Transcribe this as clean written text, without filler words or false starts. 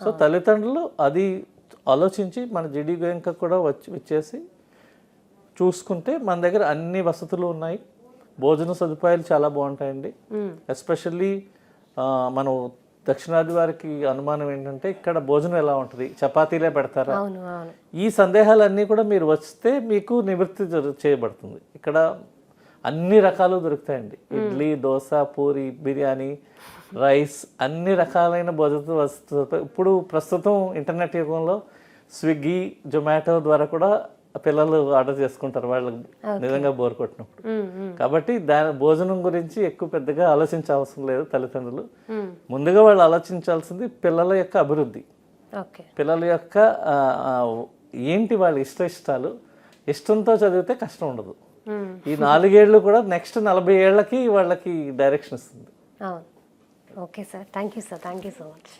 So తల్లిదండ్రులు అది ఆలోచించి మన జిడి గోయంక కూడా వచ్చేసి చూసుకుంటే మన దగ్గర అన్ని వసతులు ఉన్నాయి, భోజన సదుపాయాలు చాలా బాగుంటాయండి. ఎస్పెషల్లీ మనం దక్షిణాది వారికి అనుమానం ఏంటంటే ఇక్కడ భోజనం ఎలా ఉంటుంది, చపాతీలే పెడతారా, ఈ సందేహాలన్నీ కూడా మీరు వస్తే మీకు నివృత్తి చేయబడుతుంది. ఇక్కడ అన్ని రకాలు దొరుకుతాయండి, ఇడ్లీ, దోశ, పూరి, బిర్యానీ, రైస్, అన్ని రకాలైన భోజన వస్తువులతో. ఇప్పుడు ప్రస్తుతం ఇంటర్నెట్ యుగంలో స్విగ్గీ, జొమాటో ద్వారా కూడా పిల్లలు ఆర్డర్ చేసుకుంటారు వాళ్ళకి నిజంగా బోర్ కొట్టినప్పుడు. కాబట్టి భోజనం గురించి ఎక్కువ పెద్దగా ఆలోచించవసరం లేదు తల్లిదండ్రులు. ముందుగా వాళ్ళు ఆలోచించాల్సింది పిల్లల యొక్క అభివృద్ధి, పిల్లల యొక్క ఏంటి వాళ్ళ ఇష్టాలు. ఇష్టంతో చదివితే కష్టం ఉండదు. ఈ 4 ఏళ్ళు కూడా నెక్స్ట్ 40 ఏళ్ళకి వాళ్ళకి డైరెక్షన్ ఇస్తుంది. Okay sir, thank you sir, thank you so much.